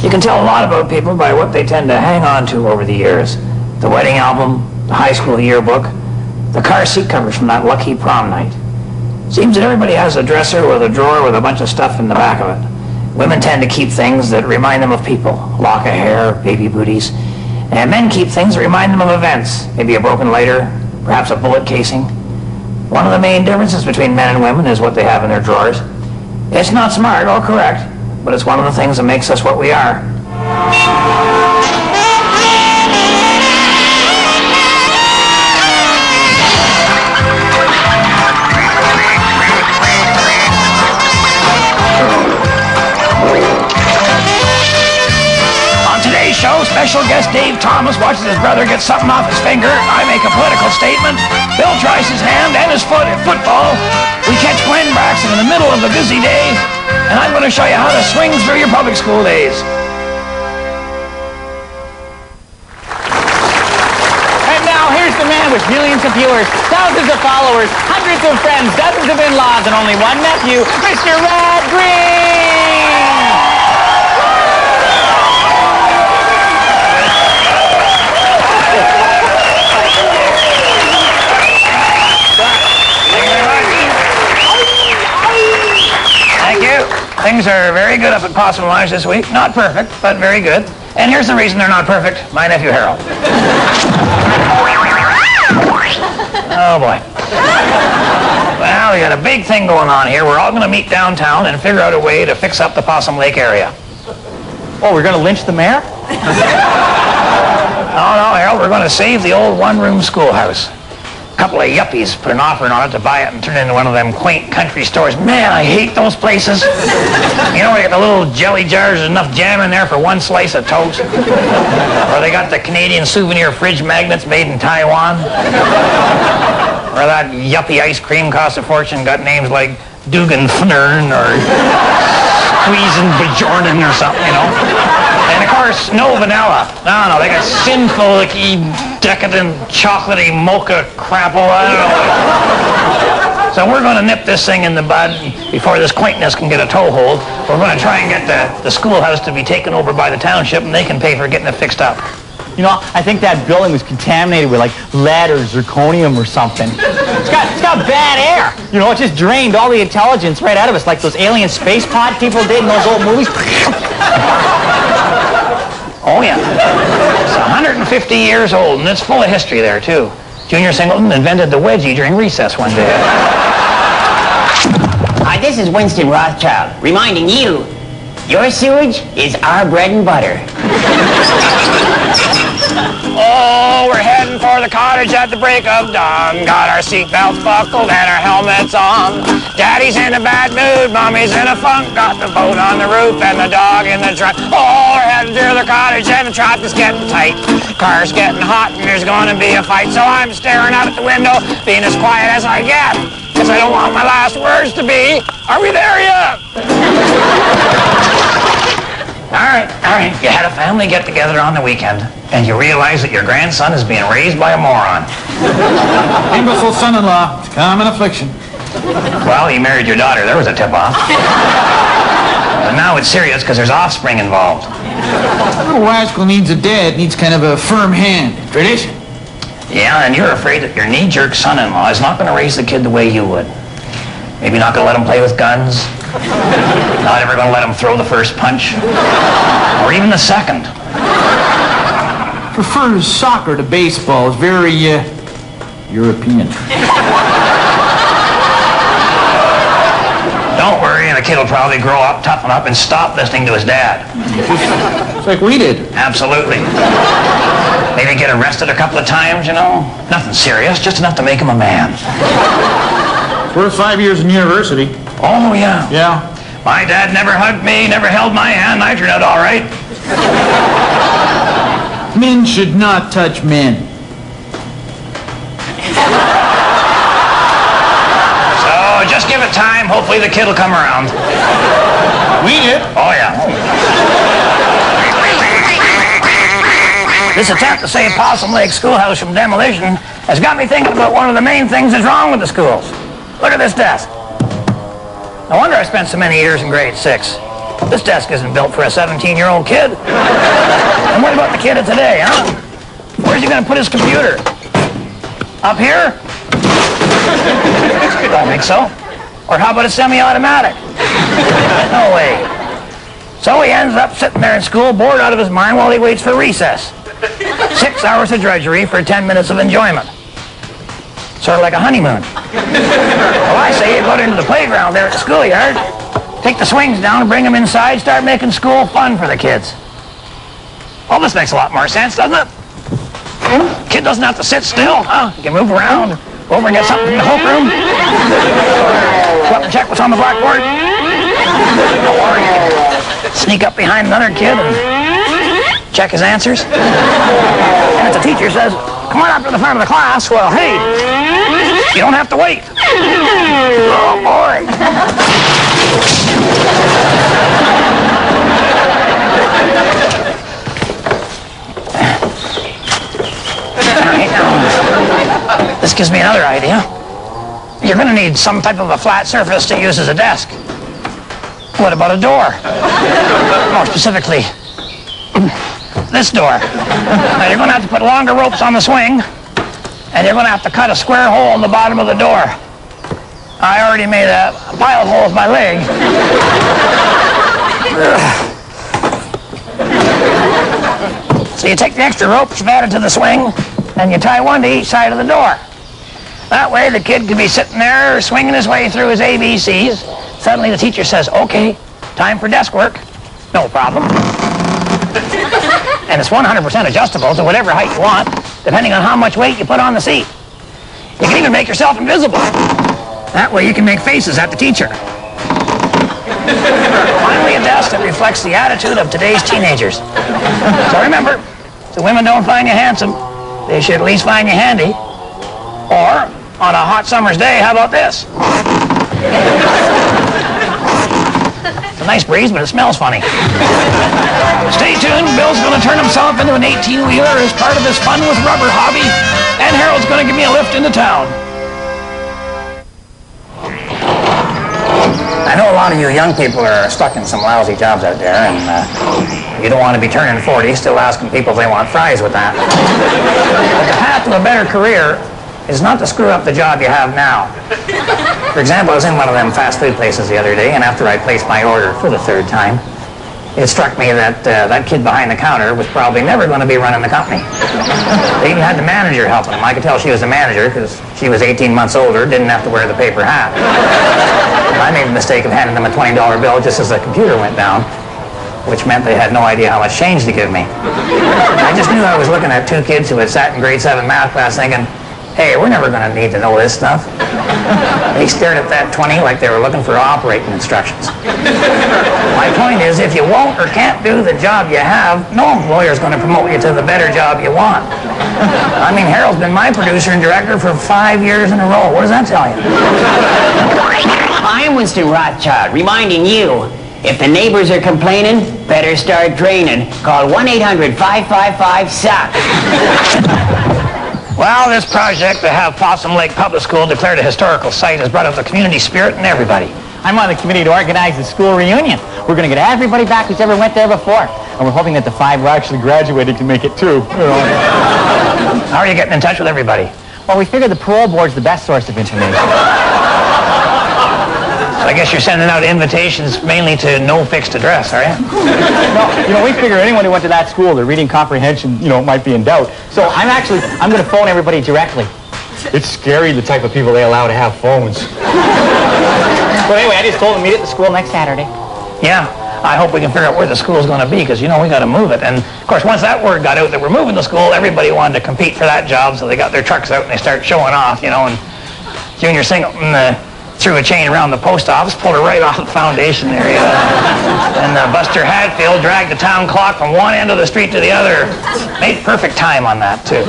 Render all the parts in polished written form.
You can tell a lot about people by what they tend to hang on to over the years. The wedding album, the high school yearbook, the car seat covers from that lucky prom night. Seems that everybody has a dresser with a drawer with a bunch of stuff in the back of it. Women tend to keep things that remind them of people, a lock of hair, baby booties. And men keep things that remind them of events, maybe a broken lighter, perhaps a bullet casing. One of the main differences between men and women is what they have in their drawers. It's not smart or correct, but it's one of the things that makes us what we are. Show, special guest Dave Thomas watches his brother get something off his finger. I make a political statement. Bill tries his hand and his foot at football. We catch Glenn Braxton in the middle of a busy day, and I'm going to show you how to swing through your public school days. And now here's the man with millions of viewers, thousands of followers, hundreds of friends, dozens of in-laws, and only one nephew, Mr. Rad Green! Things are very good up at Possum Lodge this week. Not perfect, but very good. And here's the reason they're not perfect. My nephew Harold. Oh, boy. Well, we got a big thing going on here. We're all going to meet downtown and figure out a way to fix up the Possum Lake area. Oh, we're going to lynch the mayor? No, Harold, we're going to save the old one-room schoolhouse. A couple of yuppies put an offer on it to buy it and turn it into one of them quaint country stores. Man, I hate those places. You know, they got the little jelly jars, there's enough jam in there for one slice of toast. Or they got the Canadian souvenir fridge magnets made in Taiwan. Or that yuppie ice cream costs a fortune, got names like Dugan Fnern or Squeezin' Bajornin or something, you know. And of course, no vanilla. No, they got sinful-y, decadent, chocolatey mocha crapple. I don't know. So we're going to nip this thing in the bud before this quaintness can get a toehold. We're going to try and get the schoolhouse to be taken over by the township, and they can pay for getting it fixed up. You know, I think that building was contaminated with, like, lead or zirconium or something. It's got bad air. You know, it just drained all the intelligence right out of us, like those alien space pod people did in those old movies. Oh, yeah. It's 150 years old, and it's full of history there, too. Junior Singleton invented the wedgie during recess one day. Hi, this is Winston Rothschild, reminding you, your sewage is our bread and butter. Oh, we're heading for the cottage at the break of dawn. Got our seatbelts buckled and our helmets on. Daddy's in a bad mood, Mommy's in a funk. Got the boat on the roof and the dog in the trunk. Oh, we're heading to the cottage and the traffic's getting tight. Car's getting hot and there's going to be a fight. So I'm staring out at the window, being as quiet as I get. Because I don't want my last words to be, are we there yet? All right. You had a family get-together on the weekend, and you realize that your grandson is being raised by a moron. Imbecile son-in-law. It's common affliction. Well, he married your daughter. There was a tip-off. But now it's serious because there's offspring involved. A little rascal needs a dad, needs kind of a firm hand. Tradition. Yeah, and you're afraid that your knee-jerk son-in-law is not going to raise the kid the way you would. Maybe not going to let him play with guns. Not ever going to let him throw the first punch. Or even the second. Prefers soccer to baseball. Is very, European. Don't worry, the kid will probably grow up, toughen up, and stop listening to his dad. It's like we did. Absolutely. Maybe get arrested a couple of times, you know. Nothing serious, just enough to make him a man. Worth 5 years in university. Oh, yeah. Yeah. My dad never hugged me, never held my hand. I turned out all right. Men should not touch men. So just give it time. Hopefully the kid will come around. We did. Oh, yeah. This attempt to save Possum Lake Schoolhouse from demolition has got me thinking about one of the main things that's wrong with the schools. Look at this desk. No wonder I spent so many years in grade 6. This desk isn't built for a 17-year-old kid. And what about the kid of today, huh? Where's he going to put his computer? Up here? Don't think so. Or how about a semi-automatic? No way. So he ends up sitting there in school, bored out of his mind while he waits for recess. 6 hours of drudgery for 10 minutes of enjoyment. Sort of like a honeymoon. Well, I say you go into the playground there at the schoolyard, take the swings down, bring them inside, start making school fun for the kids. Well, this makes a lot more sense, doesn't it? Kid doesn't have to sit still, huh? He can move around, go over and get something from the homeroom. Go up and check what's on the blackboard. Or you can sneak up behind another kid and check his answers. And if the teacher says, come on up to the front of the class, well, hey, you don't have to wait. Oh, boy. This gives me another idea. You're going to need some type of a flat surface to use as a desk. What about a door? More specifically, this door. Now you're going to have to put longer ropes on the swing, and you're going to have to cut a square hole in the bottom of the door. I already made a pilot hole with my leg. So you take the extra ropes you've added to the swing, and you tie one to each side of the door. That way the kid could be sitting there swinging his way through his ABCs. Suddenly the teacher says, okay, time for desk work. No problem. And it's 100% adjustable to whatever height you want, depending on how much weight you put on the seat. You can even make yourself invisible. That way you can make faces at the teacher. Finally, a desk that reflects the attitude of today's teenagers. So remember, if the women don't find you handsome, they should at least find you handy. Or, on a hot summer's day, how about this? It's a nice breeze, but it smells funny. Stay tuned. Bill's going to turn himself into an 18-wheeler as part of his fun with rubber hobby, and Harold's going to give me a lift into town. I know a lot of you young people are stuck in some lousy jobs out there, and you don't want to be turning 40 still asking people if they want fries with that. But the path to a better career is not to screw up the job you have now. For example, I was in one of them fast food places the other day, and after I placed my order for the third time, it struck me that that kid behind the counter was probably never going to be running the company. They even had the manager helping him. I could tell she was the manager because she was 18 months older, didn't have to wear the paper hat. I made the mistake of handing them a $20 bill just as the computer went down, which meant they had no idea how much change to give me. I just knew I was looking at two kids who had sat in grade 7 math class thinking, hey, we're never going to need to know this stuff. They stared at that 20 like they were looking for operating instructions. My point is, if you won't or can't do the job you have, no employer is going to promote you to the better job you want. I mean, Harold's been my producer and director for 5 years in a row. What does that tell you? I'm Winston Rothschild, reminding you, if the neighbors are complaining, better start draining. Call 1-800-555-SOCK. Well, this project to have Possum Lake Public School declared a historical site has brought out the community spirit in everybody. I'm on the committee to organize the school reunion. We're going to get everybody back who's ever went there before. And we're hoping that the 5 who actually graduated can make it too. How are you getting in touch with everybody? Well, we figured the parole board's the best source of information. So I guess you're sending out invitations mainly to no fixed address, are you? No, we figure anyone who went to that school, their reading comprehension, might be in doubt. So I'm going to phone everybody directly. It's scary the type of people they allow to have phones. But anyway, I just told them to meet at the school next Saturday. Yeah, I hope we can figure out where the school's going to be, because, we got to move it. And, of course, once that word got out that we're moving the school, everybody wanted to compete for that job, so they got their trucks out and they started showing off, and Junior Singleton threw a chain around the post office, pulled her right off the foundation area. And Buster Hadfield dragged the town clock from one end of the street to the other. Made perfect time on that, too.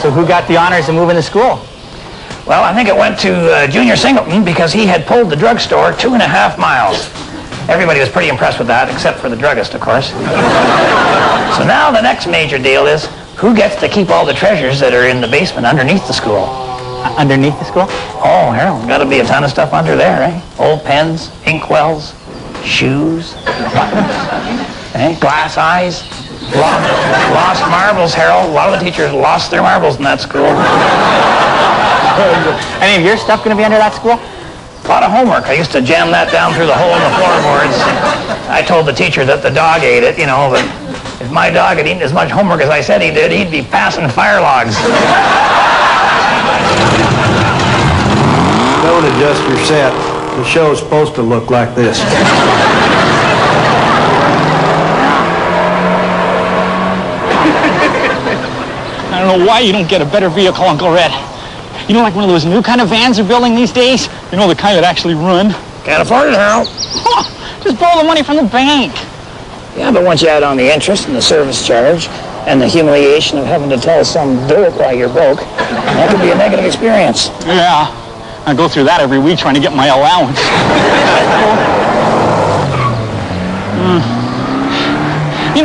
So who got the honors of moving the school? Well, I think it went to Junior Singleton because he had pulled the drugstore 2.5 miles. Everybody was pretty impressed with that, except for the druggist, of course. So now the next major deal is who gets to keep all the treasures that are in the basement underneath the school. Underneath the school? Oh, Harold, got to be a ton of stuff under there, eh? Old pens, inkwells, shoes, glass eyes, lost marbles, Harold. A lot of the teachers lost their marbles in that school. Any of your stuff going to be under that school? A lot of homework. I used to jam that down through the hole in the floorboards. I told the teacher that the dog ate it, but if my dog had eaten as much homework as I said he did, he'd be passing fire logs. Don't adjust your set. The show's supposed to look like this. I don't know why you don't get a better vehicle, Uncle Red. You know, like one of those new kind of vans they're building these days? You know, the kind that actually run? Can't afford it, Harold. Just borrow the money from the bank. Yeah, but once you add on the interest and the service charge and the humiliation of having to tell some dope why you're broke, that could be a negative experience. Yeah. I go through that every week trying to get my allowance.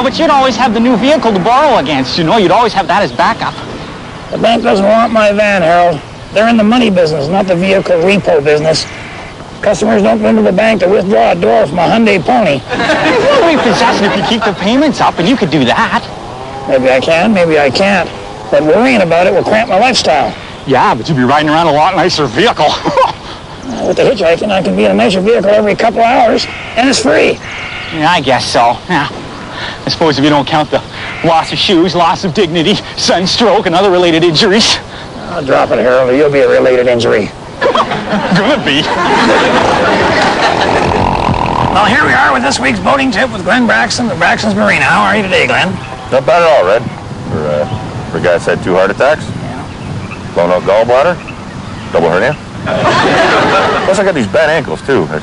But you'd always have the new vehicle to borrow against, You'd always have that as backup. The bank doesn't want my van, Harold. They're in the money business, not the vehicle repo business. Customers don't go into the bank to withdraw a door from a Hyundai Pony. You'll repossess it if you keep the payments up, and you could do that. Maybe I can, maybe I can't. But worrying about it will cramp my lifestyle. Yeah, but you'd be riding around a lot nicer vehicle. With the hitchhiking, I can be in a nicer vehicle every couple hours, and it's free. Yeah, I guess so. Yeah. I suppose if you don't count the loss of shoes, loss of dignity, sunstroke, and other related injuries. I'll drop it, Harold, or you'll be a related injury. Gonna be. Well, here we are with this week's boating tip with Glenn Braxton at Braxton's Marina. How are you today, Glenn? Not bad at all, Red. For a guy that's had 2 heart attacks, blown out gallbladder, double hernia. Plus, I got these bad ankles, too. I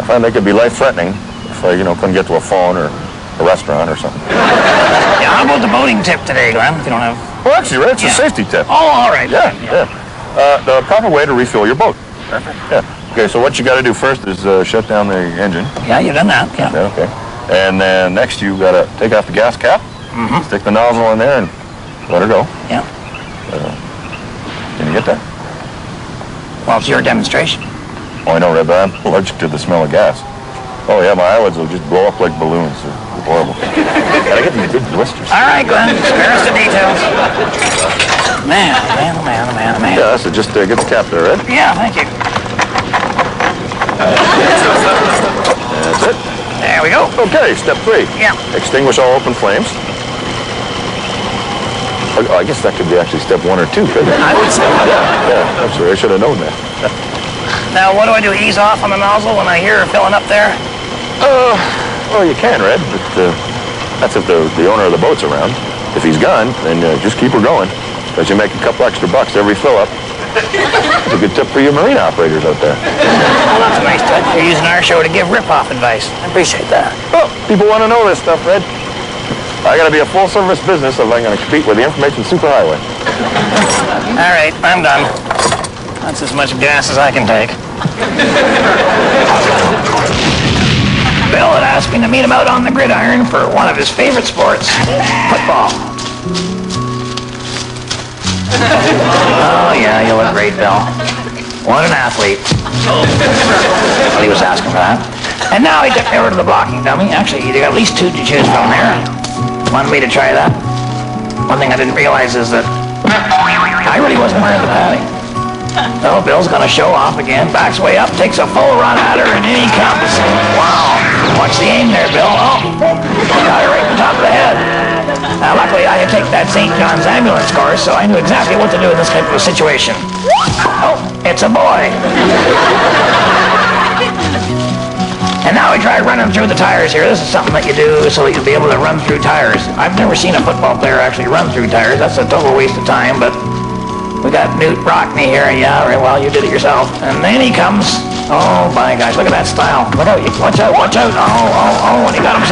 find they could be life-threatening if I, couldn't get to a phone or a restaurant or something. Yeah, how about the boating tip today, Glenn, if you don't have... Well, actually, Red, it's a safety tip. Oh, all right. Yeah. The proper way to refuel your boat. Perfect. Yeah. Okay, so what you got to do first is shut down the engine. Yeah, you've done that, yeah. Okay. And then next you got to take off the gas cap, stick the nozzle in there, and let her go. Yeah. Can you get that? Well, it's your demonstration. Oh, I know, Red, but I'm allergic to the smell of gas. Oh, yeah, my eyelids will just blow up like balloons. They're horrible. Gotta get these big blisters. All right, Glenn, spare us the details. Man. Yeah, so just get the cap there, Red. Yeah, thank you. That's it. There we go. Okay, step 3. Yeah. Extinguish all open flames. Oh, I guess that could be actually step 1 or 2, couldn't it? I would say. Yeah, I'm sorry, I should have known that. Now, what do I do? Ease off on the nozzle when I hear her filling up there? Well, you can, Red, but that's if the owner of the boat's around. If he's gone, then just keep her going, because you make a couple extra bucks every fill-up. It's a good tip for your marine operators out there. Well, that's a nice touch. You're using our show to give rip-off advice. I appreciate that. Well, people want to know this stuff, Red. I got to be a full-service business if I'm going to compete with the information superhighway. All right, I'm done. That's as much gas as I can take. Bill had asked me to meet him out on the gridiron for one of his favorite sports, football. Oh, yeah, you look great, Bill. What an athlete. Well, he was asking for that. And now he took me over to the blocking dummy. Actually, you got at least 2 to choose from there. Wanted me to try that. One thing I didn't realize is that I really wasn't wearing the padding. Oh, Bill's gonna show off again. Backs way up, takes a full run at her, and in he comes. Wow. Watch the aim there, Bill. Oh, got her right in the top of the head. Now, luckily, I had taken that St. John's ambulance course, so I knew exactly what to do in this type of a situation. Oh, it's a boy. And now we try running through the tires here. This is something that you do so that you'll be able to run through tires. I've never seen a football player actually run through tires. That's a total waste of time, but we got Newt Brockney here. Yeah, right, well, you did it yourself. And then he comes. Oh, my gosh, look at that style. Look out, watch out, watch out. Oh, and he got himself.